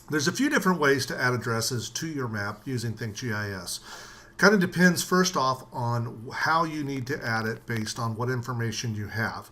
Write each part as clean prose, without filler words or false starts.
There's a few different ways to add addresses to your map using Think GIS. Kind of depends first off on how you need to add it based on what information you have.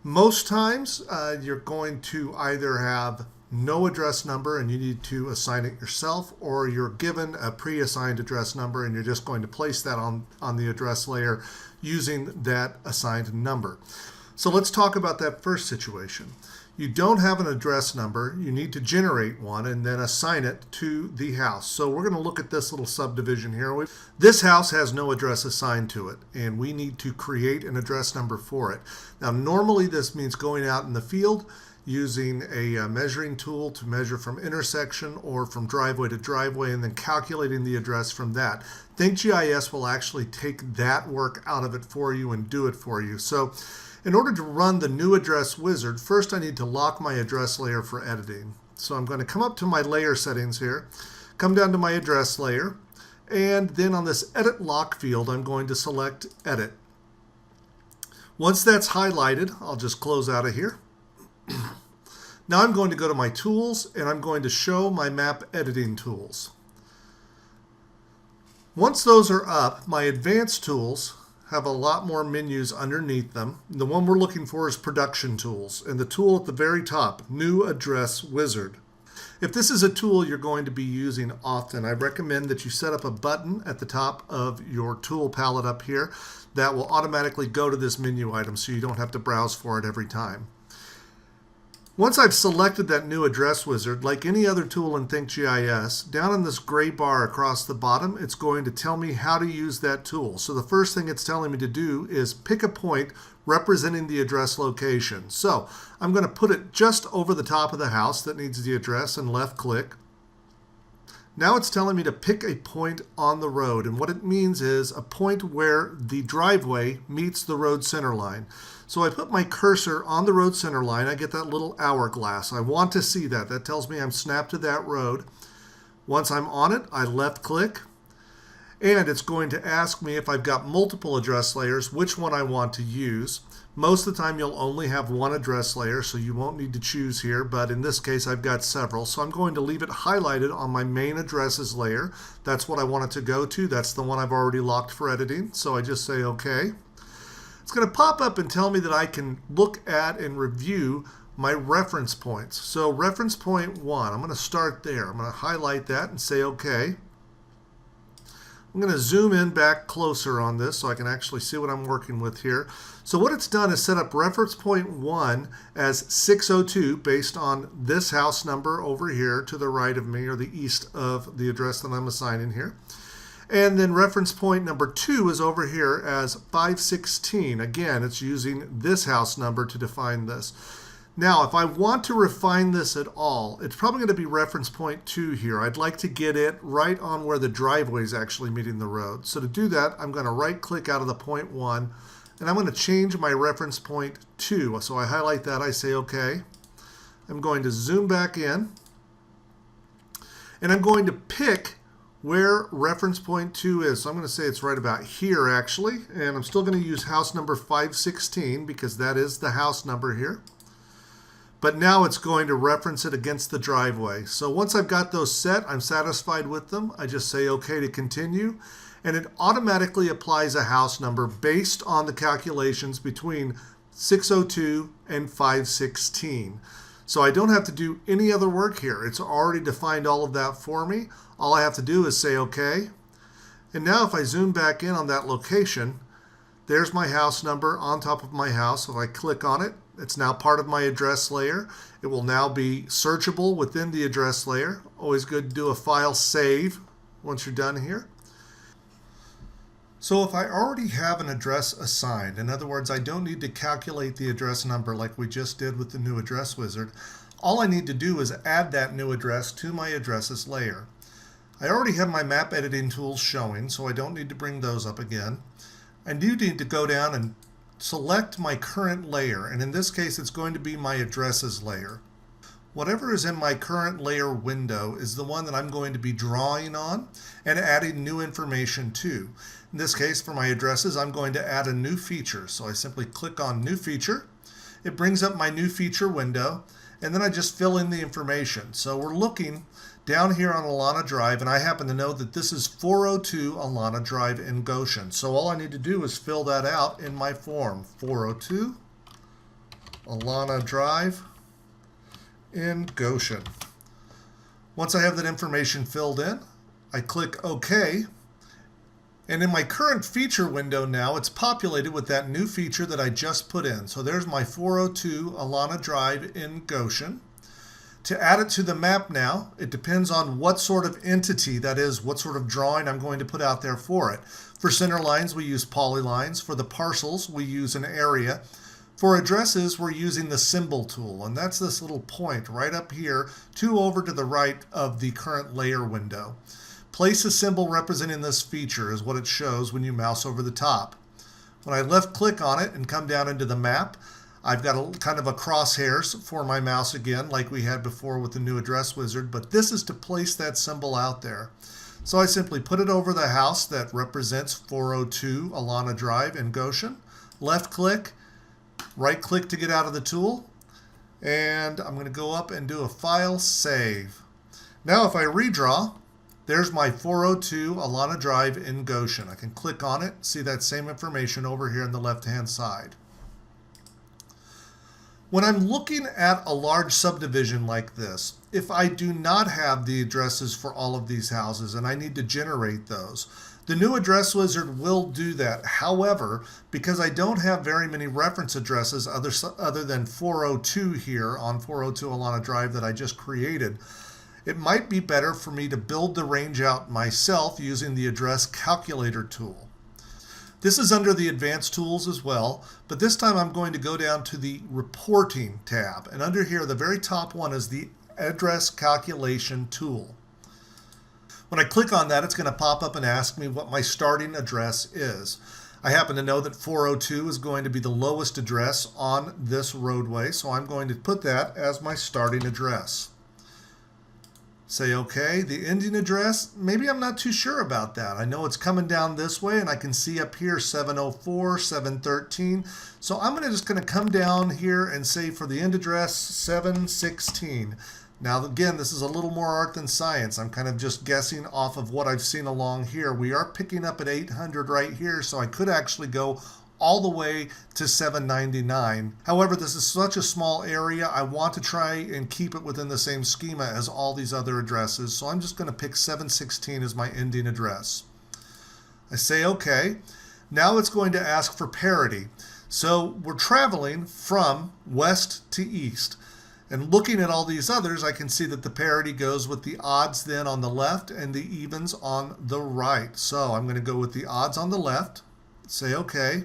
Most times you're going to either have no address number and you need to assign it yourself, or you're given a pre-assigned address number and you're just going to place that on the address layer using that assigned number. So let's talk about that first situation. You don't have an address number, you need to generate one and then assign it to the house. So we're going to look at this little subdivision here. This house has no address assigned to it, and we need to create an address number for it. Now normally this means going out in the field using a measuring tool to measure from intersection or from driveway to driveway and then calculating the address from that. Think GIS will actually take that work out of it for you and do it for you. So in order to run the new address wizard, first I need to lock my address layer for editing. So I'm going to come up to my layer settings here, come down to my address layer, and then on this edit lock field I'm going to select edit. Once that's highlighted, I'll just close out of here. Now I'm going to go to my tools and I'm going to show my map editing tools. Once those are up, my advanced tools have a lot more menus underneath them. The one we're looking for is production tools, and the tool at the very top, new address wizard. If this is a tool you're going to be using often, I recommend that you set up a button at the top of your tool palette up here that will automatically go to this menu item so you don't have to browse for it every time. Once I've selected that new address wizard, like any other tool in Think GIS, down in this gray bar across the bottom, it's going to tell me how to use that tool. So the first thing it's telling me to do is pick a point representing the address location. So I'm going to put it just over the top of the house that needs the address and left click. Now it's telling me to pick a point on the road, and what it means is a point where the driveway meets the road center line. So I put my cursor on the road center line, I get that little hourglass. I want to see that. That tells me I'm snapped to that road. Once I'm on it, I left click, and it's going to ask me if I've got multiple address layers, which one I want to use. Most of the time you'll only have one address layer, so you won't need to choose here, but in this case I've got several. So I'm going to leave it highlighted on my main addresses layer. That's what I want it to go to. That's the one I've already locked for editing, so I just say OK. It's going to pop up and tell me that I can look at and review my reference points. So reference point 1, I'm going to start there. I'm going to highlight that and say OK. I'm going to zoom in back closer on this so I can actually see what I'm working with here. So what it's done is set up reference point 1 as 602 based on this house number over here to the right of me, or the east of the address that I'm assigning here. And then reference point number 2 is over here as 516. Again, it's using this house number to define this. Now, if I want to refine this at all, it's probably going to be reference point 2 here. I'd like to get it right on where the driveway is actually meeting the road. So to do that, I'm going to right click out of the point 1, and I'm going to change my reference point 2. So I highlight that, I say OK. I'm going to zoom back in, and I'm going to pick where reference point 2 is. So I'm going to say it's right about here actually, and I'm still going to use house number 516 because that is the house number here. But now it's going to reference it against the driveway. So once I've got those set, I'm satisfied with them. I just say OK to continue, and it automatically applies a house number based on the calculations between 602 and 516. So I don't have to do any other work here. It's already defined all of that for me. All I have to do is say OK. And now if I zoom back in on that location, there's my house number on top of my house. If I click on it, it's now part of my address layer. It will now be searchable within the address layer. Always good to do a file save once you're done here. So if I already have an address assigned, in other words, I don't need to calculate the address number like we just did with the new address wizard, all I need to do is add that new address to my addresses layer. I already have my map editing tools showing, so I don't need to bring those up again. I do need to go down and select my current layer, and in this case it's going to be my addresses layer. Whatever is in my current layer window is the one that I'm going to be drawing on and adding new information to. In this case, for my addresses, I'm going to add a new feature. So I simply click on New Feature. It brings up my new feature window, and then I just fill in the information. So we're looking down here on Alana Drive, and I happen to know that this is 402 Alana Drive in Goshen. So all I need to do is fill that out in my form. 402 Alana Drive in Goshen. Once I have that information filled in, I click OK. And in my current feature window now, it's populated with that new feature that I just put in. So there's my 402 Alana Drive in Goshen. To add it to the map now, it depends on what sort of entity, that is, what sort of drawing I'm going to put out there for it. For center lines, we use polylines. For the parcels, we use an area. For addresses, we're using the symbol tool, and that's this little point right up here, 2 over to the right of the current layer window. Place a symbol representing this feature is what it shows when you mouse over the top. When I left click on it and come down into the map, I've got a kind of a crosshairs for my mouse again, like we had before with the new address wizard, but this is to place that symbol out there. So I simply put it over the house that represents 402 Alana Drive in Goshen, left click, right click to get out of the tool, and I'm going to go up and do a file save. Now if I redraw, there's my 402 Alana Drive in Goshen. I can click on it, see that same information over here on the left-hand side. When I'm looking at a large subdivision like this, if I do not have the addresses for all of these houses and I need to generate those, the new address wizard will do that. However, because I don't have very many reference addresses other than 402 here on 402 Alana Drive that I just created, it might be better for me to build the range out myself using the address calculator tool. This is under the advanced tools as well, but this time I'm going to go down to the reporting tab, and under here the very top one is the address calculation tool. When I click on that, it's going to pop up and ask me what my starting address is. I happen to know that 402 is going to be the lowest address on this roadway, so I'm going to put that as my starting address. Say OK. The ending address, maybe I'm not too sure about that. I know it's coming down this way, and I can see up here 704, 713. So I'm just going to come down here and say for the end address 716. Now again, this is a little more art than science. I'm kind of just guessing off of what I've seen along here. We are picking up at 800 right here, so I could actually go all the way to 799. However, this is such a small area, I want to try and keep it within the same schema as all these other addresses, so I'm just going to pick 716 as my ending address. I say OK. Now it's going to ask for parity. So we're traveling from west to east. And looking at all these others, I can see that the parity goes with the odds then on the left and the evens on the right. So I'm going to go with the odds on the left, say OK.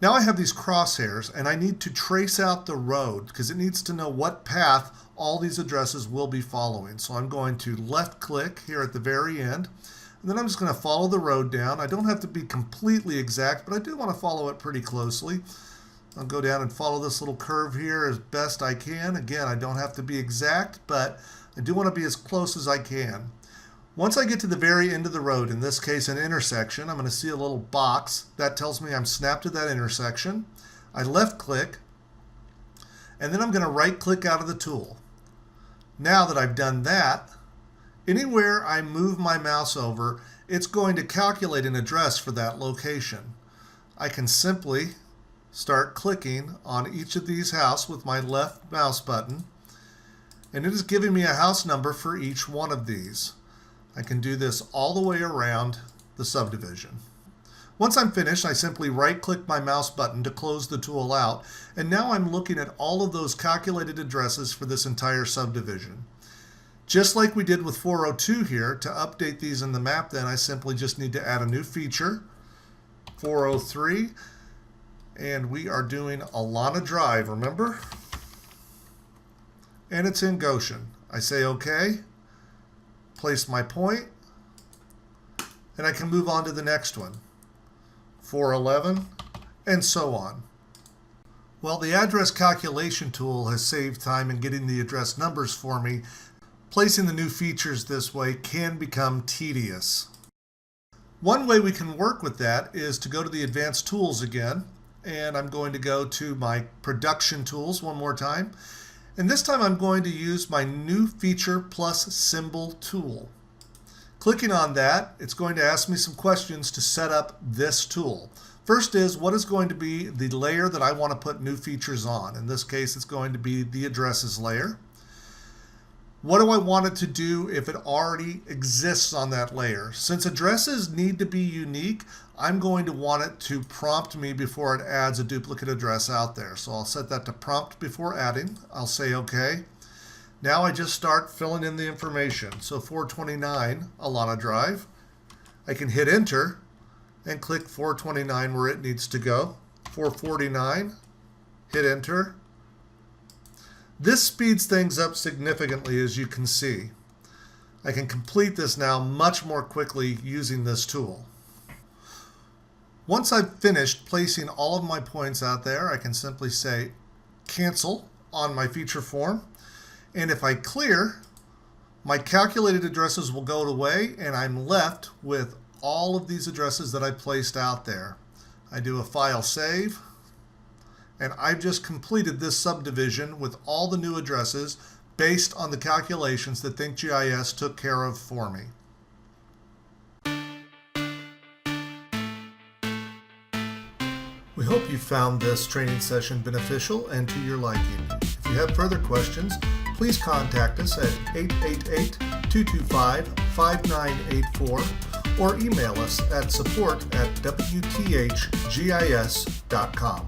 Now I have these crosshairs, and I need to trace out the road because it needs to know what path all these addresses will be following. So I'm going to left click here at the very end, and then I'm just going to follow the road down. I don't have to be completely exact, but I do want to follow it pretty closely. I'll go down and follow this little curve here as best I can. Again, I don't have to be exact, but I do want to be as close as I can. Once I get to the very end of the road, in this case an intersection, I'm going to see a little box. That tells me I'm snapped to that intersection. I left click, and then I'm going to right click out of the tool. Now that I've done that, anywhere I move my mouse over, it's going to calculate an address for that location. I can simply start clicking on each of these houses with my left mouse button, and it is giving me a house number for each one of these. I can do this all the way around the subdivision. Once I'm finished, I simply right-click my mouse button to close the tool out, and now I'm looking at all of those calculated addresses for this entire subdivision. Just like we did with 402 here, to update these in the map, then I simply just need to add a new feature, 403, and we are doing Alana Drive, remember? And it's in Goshen. I say OK, place my point, and I can move on to the next one, 411, and so on. Well, the address calculation tool has saved time in getting the address numbers for me. Placing the new features this way can become tedious. One way we can work with that is to go to the advanced tools again, and I'm going to go to my production tools one more time. And this time I'm going to use my New Feature Plus Symbol tool. Clicking on that, it's going to ask me some questions to set up this tool. First is, what is going to be the layer that I want to put new features on? In this case, it's going to be the addresses layer. What do I want it to do if it already exists on that layer? Since addresses need to be unique, I'm going to want it to prompt me before it adds a duplicate address out there. So I'll set that to prompt before adding. I'll say OK. Now I just start filling in the information. So 429 Alana Drive. I can hit enter and click 429 where it needs to go. 449, hit enter. This speeds things up significantly, as you can see. I can complete this now much more quickly using this tool. Once I've finished placing all of my points out there, I can simply say cancel on my feature form. And if I clear, my calculated addresses will go away and I'm left with all of these addresses that I placed out there. I do a file save. And I've just completed this subdivision with all the new addresses based on the calculations that Think GIS took care of for me. We hope you found this training session beneficial and to your liking. If you have further questions, please contact us at 888-225-5984 or email us at support@wthgis.com.